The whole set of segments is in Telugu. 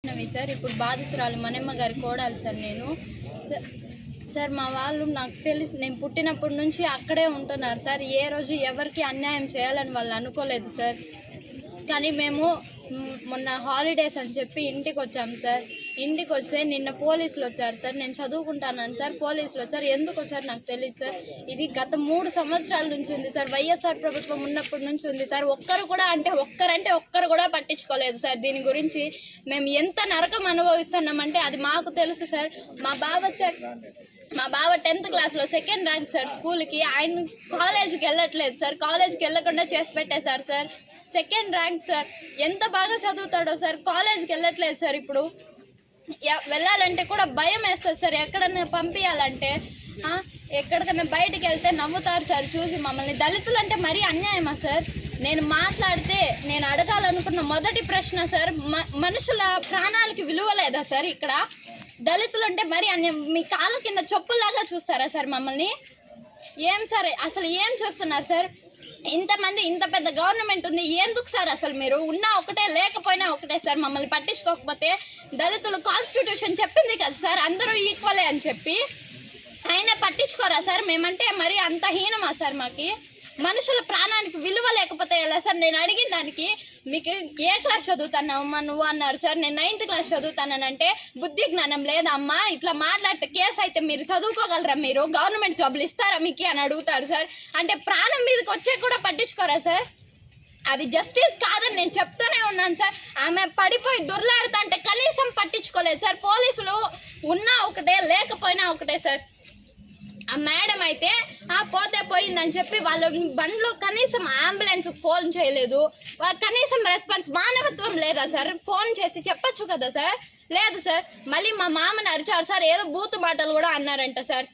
సార్ ఇప్పుడు బాధితురాలు మనమ్మ గారి కోడాలి సార్ నేను సార్ మా వాళ్ళు నాకు తెలిసి నేను పుట్టినప్పటి నుంచి అక్కడే ఉంటున్నారు సార్. ఏ రోజు ఎవరికి అన్యాయం చేయాలని వాళ్ళు అనుకోలేదు సార్. కానీ మేము మొన్న హాలిడేస్ అని చెప్పి ఇంటికి వచ్చాము సార్. ఇంటికి వస్తే నిన్న పోలీసులు వచ్చారు సార్. నేను చదువుకుంటాను సార్. పోలీసులు వచ్చారు. ఎందుకు వచ్చారు నాకు తెలియదు సార్. ఇది గత 3 సంవత్సరాల నుంచి ఉంది సార్. వైఎస్ఆర్ ప్రభుత్వం ఉన్నప్పటి నుంచి ఉంది సార్. ఒక్కరు కూడా పట్టించుకోలేదు సార్. దీని గురించి మేము ఎంత నరకం అనుభవిస్తున్నామంటే అది మాకు తెలుసు సార్. మా బావ 10th క్లాస్లో 2nd ర్యాంక్ సార్ స్కూల్కి. ఆయన కాలేజీకి వెళ్ళట్లేదు సార్. కాలేజీకి వెళ్ళకుండా చేసి పెట్టేశారు సార్. 2nd rank sir. ఎంత బాగా చదువుతాడో సార్. కాలేజీకి వెళ్ళట్లేదు సార్. ఇప్పుడు వెళ్ళాలంటే కూడా భయం వేస్తుంది సార్. ఎక్కడన్నా పంపించాలంటే ఎక్కడికన్నా బయటికి వెళ్తే నవ్వుతారు సార్ చూసి మమ్మల్ని. దళితులు అంటే మరీ అన్యాయమా సార్? నేను మాట్లాడితే నేను అడగాలనుకున్న మొదటి ప్రశ్న సార్, మనుషుల ప్రాణాలకి విలువ లేదా సార్? ఇక్కడ దళితులు అంటే మరీ అన్యాయం. మీ కాళ్ళ కింద చెప్పుల్లాగా చూస్తారా సార్ మమ్మల్ని? ఏం సార్ అసలు ఏం చూస్తున్నారు సార్? ఇంతమంది ఇంత పెద్ద గవర్నమెంట్ ఉంది, ఎందుకు సార్ అసలు మీరు ఉన్నా ఒకటే లేకపోయినా ఒకటే సార్? మమ్మల్ని పట్టించుకోకపోతే దళితులు కాన్స్టిట్యూషన్ చెప్పింది కదా సార్ అందరూ ఈక్వలే అని చెప్పి, అయినా పట్టించుకోరా సార్? మేమంటే మరి అంత హీనమా సార్? మాకి మనుషుల ప్రాణానికి విలువ లేకపోతే ఎలా సార్? నేను అడిగిన దానికి మీకు ఏ క్లాస్ చదువుతానమ్మా నువ్వు అన్నారు సార్. నేను 9th క్లాస్ చదువుతానంటే బుద్ధి జ్ఞానం లేదా అమ్మా? ఇట్లా మాట్లాడితే కేసు అయితే మీరు చదువుకోగలరా? మీరు గవర్నమెంట్ జాబులు ఇస్తారా మీకు అని అడుగుతారు సార్. అంటే ప్రాణం మీదకి వచ్చే కూడా పట్టించుకోరా సార్? అది జస్టిస్ కాదని నేను చెప్తూనే ఉన్నాను సార్. ఆమె పడిపోయి దొర్లాడుతా అంటే కనీసం పట్టించుకోలేదు సార్. పోలీసులు ఉన్నా ఒకటే లేకపోయినా ఒకటే సార్. ఆ మేడం అయితే పోతే పోయిందని చెప్పి వాళ్ళ బండ్లో కనీసం అంబులెన్స్ ఫోన్ చేయలేదు. కనీసం రెస్పాన్స్ మానవత్వం లేదా సార్? ఫోన్ చేసి చెప్పొచ్చు కదా సార్. లేదు సార్. మళ్ళీ మా మామని అరిచారు సార్. ఏదో బూతు మాటలు కూడా అన్నారంట సార్.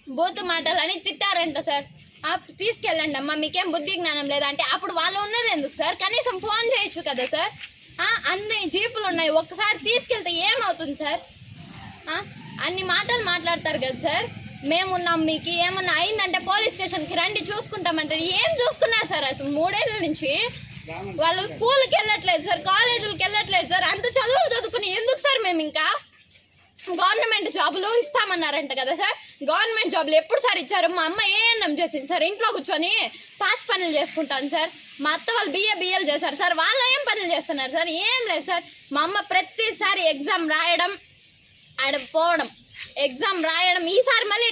బూతు మాటలు అని తిట్టారంట సార్. తీసుకెళ్ళండి అమ్మా, మీకేం బుద్ధి జ్ఞానం లేదంటే అప్పుడు వాళ్ళు ఉన్నది ఎందుకు సార్? కనీసం ఫోన్ చేయొచ్చు కదా సార్. అన్ని జీపులు ఉన్నాయి, ఒక్కసారి తీసుకెళ్తే ఏమవుతుంది సార్? అన్ని మాటలు మాట్లాడతారు కదా సార్. మేమున్నాం, మీకు ఏమన్నా అయిందంటే పోలీస్ స్టేషన్కి రండి చూసుకుంటామంటే ఏం చూసుకున్నారు సార్? అసలు 3 ఏళ్ళ నుంచి వాళ్ళు స్కూల్కి వెళ్ళట్లేదు సార్, కాలేజీలకు వెళ్ళట్లేదు సార్. అంత చదువుకుని ఎందుకు సార్? మేము ఇంకా గవర్నమెంట్ జాబులు ఇస్తామన్నారంట కదా సార్. గవర్నమెంట్ జాబులు ఎప్పుడు సార్ ఇచ్చారు? మా అమ్మ ఏఎన్ఎం చేసింది సార్. ఇంట్లో కూర్చొని పాచి పనులు చేసుకుంటాను సార్. మా అత్త వాళ్ళు బిఏలు చేశారు సార్. వాళ్ళు ఏం పనులు చేస్తున్నారు సార్? ఏం లేదు సార్. మా అమ్మ ప్రతిసారి ఎగ్జామ్ రాయడం, ఆడ పోవడం, ఎగ్జామ్ రాయడం. ఈసారి మళ్ళీ